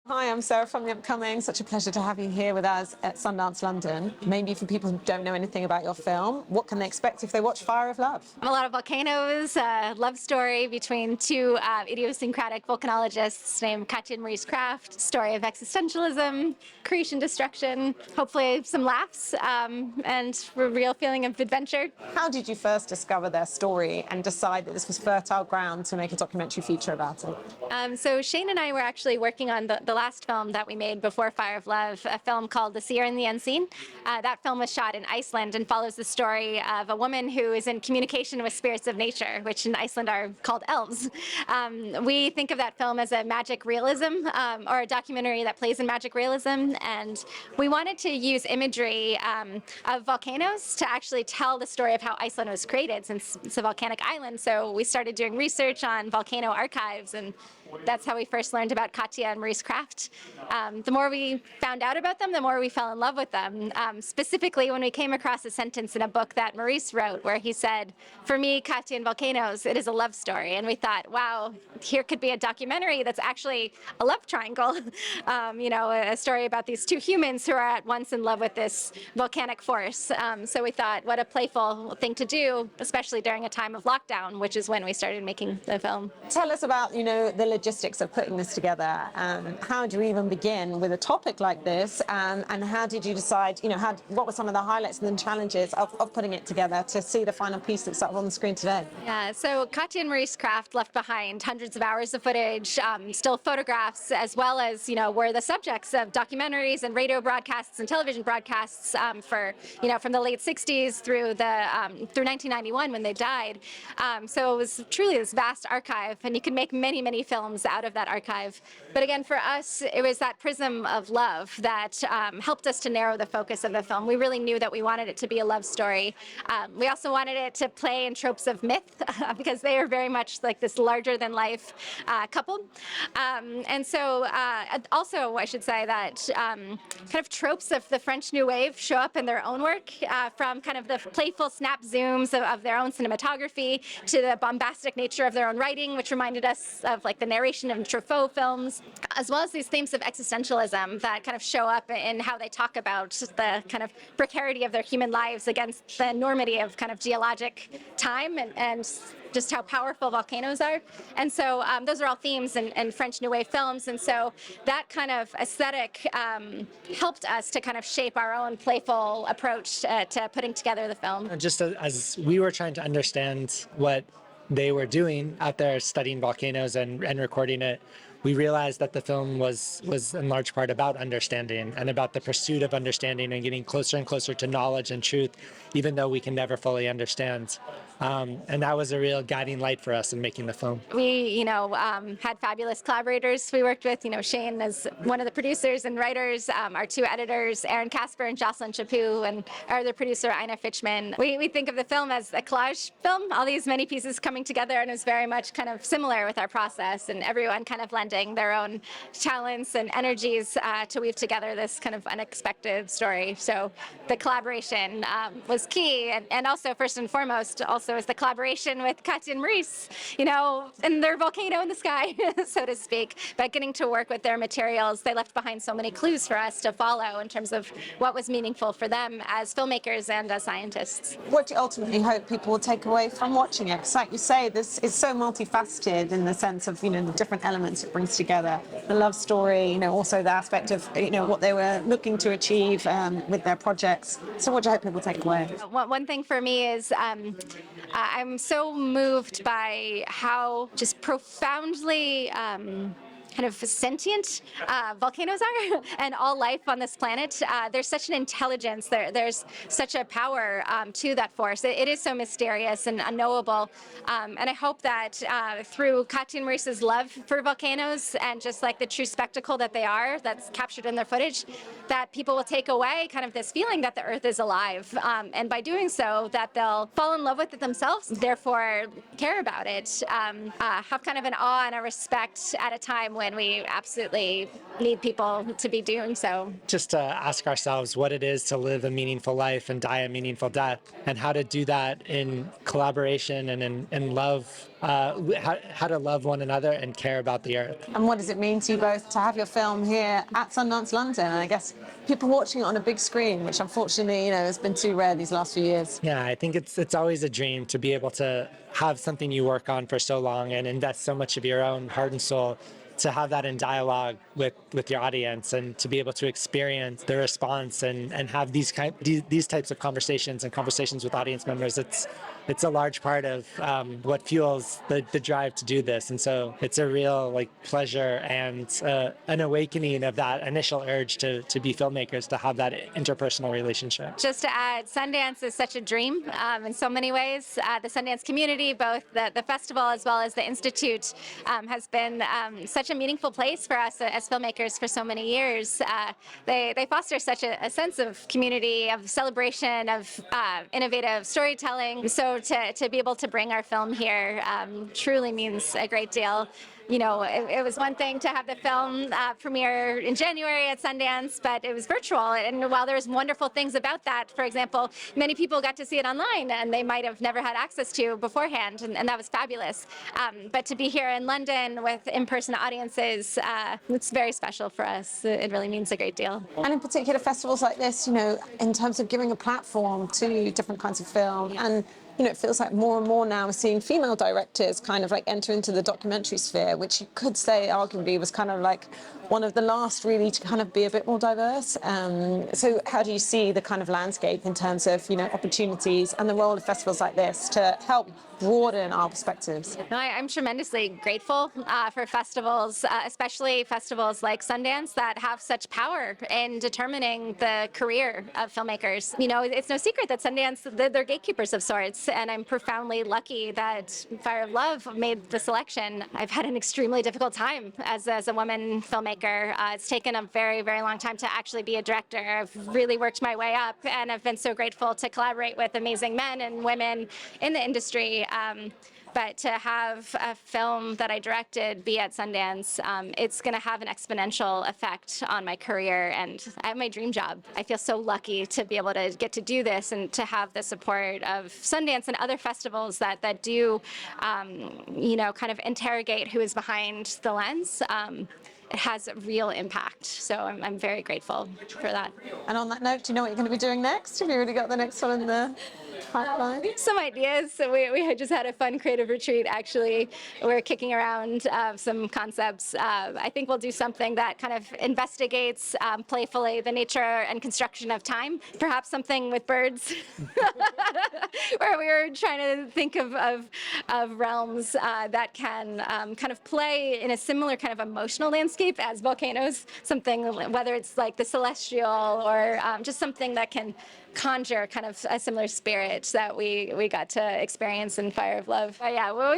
Hi, I'm Sarah from The Upcoming. Such a pleasure to have you here with us at Sundance London. Maybe for people who don't know anything about your film, what can they expect if they watch Fire of Love? A lot of volcanoes, a love story between two idiosyncratic volcanologists named Katya and Maurice Kraft, story of existentialism, creation, destruction, hopefully some laughs, and a real feeling of adventure. How did you first discover their story and decide that this was fertile ground to make a documentary feature about it? So Shane and I were actually working on the last film that we made before Fire of Love, a film called The Seer and the Unseen. That film was shot in Iceland and follows the story of a woman who is in communication with spirits of nature, which in Iceland are called elves. We think of that film as a magic realism, or a documentary that plays in magic realism, and we wanted to use imagery of volcanoes to actually tell the story of how Iceland was created, since it's a volcanic island. So we started doing research on volcano archives, and that's how we first learned about Katya and Maurice Kraft. The more we found out about them, the more we fell in love with them. Specifically, when we came across a sentence in a book that Maurice wrote where he said, "For me, Katya and volcanoes, it is a love story." And we thought, wow, here could be a documentary that's actually a love triangle. A story about these two humans who are at once in love with this volcanic force. So we thought, what a playful thing to do, especially during a time of lockdown, which is when we started making the film. Tell us about, the logistics of putting this together. How do you even begin with a topic like this? And how did you decide, what were some of the highlights and the challenges of putting it together to see the final piece that's up on the screen today? Yeah, so Katya and Maurice Kraft left behind hundreds of hours of footage, still photographs, as well as, were the subjects of documentaries and radio broadcasts and television broadcasts from the late 60s through 1991 when they died. So it was truly this vast archive, and you can make many, many films out of that archive. But again, for us, it was that prism of love that helped us to narrow the focus of the film. We really knew that we wanted it to be a love story. We also wanted it to play in tropes of myth because they are very much like this larger-than-life couple. And so also, I should say that kind of tropes of the French New Wave show up in their own work, from kind of the playful snap zooms of their own cinematography to the bombastic nature of their own writing, which reminded us of like the narration of Truffaut films, as well as these themes of existentialism that kind of show up in how they talk about the kind of precarity of their human lives against the enormity of kind of geologic time and just how powerful volcanoes are. And so those are all themes in French New Wave films. And so that kind of aesthetic helped us to kind of shape our own playful approach to putting together the film. Just as we were trying to understand what they were doing out there studying volcanoes and recording it, we realized that the film was in large part about understanding and about the pursuit of understanding and getting closer and closer to knowledge and truth, even though we can never fully understand. And that was a real guiding light for us in making the film. We, had fabulous collaborators we worked with. Shane is one of the producers and writers, our two editors, Aaron Casper and Jocelyn Chaput, and our other producer, Ina Fitchman. We think of the film as a collage film, all these many pieces coming together, and it's very much kind of similar with our process, and everyone kind of lending their own talents and energies to weave together this kind of unexpected story. So the collaboration was key, and also first and foremost also is the collaboration with Katya and Maurice, and their volcano in the sky, so to speak. But getting to work with their materials, they left behind so many clues for us to follow in terms of what was meaningful for them as filmmakers and as scientists. What do you ultimately hope people will take away from watching it? Because like you say, this is so multifaceted in the sense of, the different elements it brings together. The love story, also the aspect of, what they were looking to achieve with their projects. So what do you hope people take away? One thing for me is I'm so moved by how just profoundly kind of sentient volcanoes are and all life on this planet. There's such an intelligence, there's such a power to that force. It is so mysterious and unknowable. And I hope that through Katya and Maurice's love for volcanoes and just like the true spectacle that they are, that's captured in their footage, that people will take away kind of this feeling that the Earth is alive. And by doing so, that they'll fall in love with it themselves, therefore care about it, have kind of an awe and a respect at a time when we absolutely need people to be doing so. Just to ask ourselves what it is to live a meaningful life and die a meaningful death, and how to do that in collaboration and in love, how to love one another and care about the earth. And what does it mean to you both to have your film here at Sundance London? And I guess people watching it on a big screen, which unfortunately, has been too rare these last few years. Yeah, I think it's always a dream to be able to have something you work on for so long and invest so much of your own heart and soul, to have that in dialogue with your audience and to be able to experience the response and have these types of conversations and conversations with audience members. It's a large part of what fuels the drive to do this. And so it's a real pleasure and an awakening of that initial urge to be filmmakers, to have that interpersonal relationship. Just to add, Sundance is such a dream in so many ways. The Sundance community, both the festival as well as the Institute, has been such a meaningful place for us as filmmakers for so many years. They foster such a sense of community, of celebration, of innovative storytelling. So to be able to bring our film here truly means a great deal. It was one thing to have the film premiere in January at Sundance, but it was virtual. And while there's wonderful things about that, for example, many people got to see it online and they might have never had access to beforehand, and that was fabulous. But to be here in London with in-person audiences, it's very special for us. It really means a great deal. And in particular, festivals like this, in terms of giving a platform to different kinds of film, and it feels like more and more now we're seeing female directors kind of enter into the documentary sphere, which you could say arguably was kind of one of the last really to kind of be a bit more diverse. So how do you see the kind of landscape in terms of, opportunities and the role of festivals like this to help broaden our perspectives? No, I'm tremendously grateful for festivals, especially festivals like Sundance that have such power in determining the career of filmmakers. It's no secret that Sundance, they're gatekeepers of sorts, and I'm profoundly lucky that Fire of Love made the selection. I've had an extremely difficult time as a woman filmmaker. It's taken a very, very long time to actually be a director. I've really worked my way up, and I've been so grateful to collaborate with amazing men and women in the industry. But to have a film that I directed be at Sundance, it's going to have an exponential effect on my career, and I have my dream job. I feel so lucky to be able to get to do this and to have the support of Sundance and other festivals that do, kind of interrogate who is behind the lens. It has a real impact. So I'm very grateful for that. And on that note, do you know what you're going to be doing next? Have you already got the next one in the pipeline? Some ideas. So we had just had a fun creative retreat, actually. We're kicking around some concepts. I think we'll do something that kind of investigates playfully the nature and construction of time. Perhaps something with birds, where we were trying to think of realms that can kind of play in a similar kind of emotional landscape as volcanoes. Something, whether it's like the celestial or just something that can conjure kind of a similar spirit that we got to experience in Fire of Love. Yeah, well,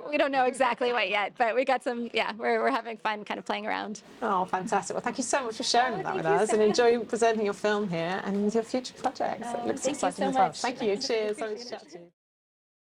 we don't know exactly what yet, but we got some. Yeah, we're having fun kind of playing around. Oh, fantastic! Well, thank you so much for sharing that with us, and enjoy presenting your film here and your future projects. It looks exciting as well. Thank you. Cheers. Lovely to chat to you.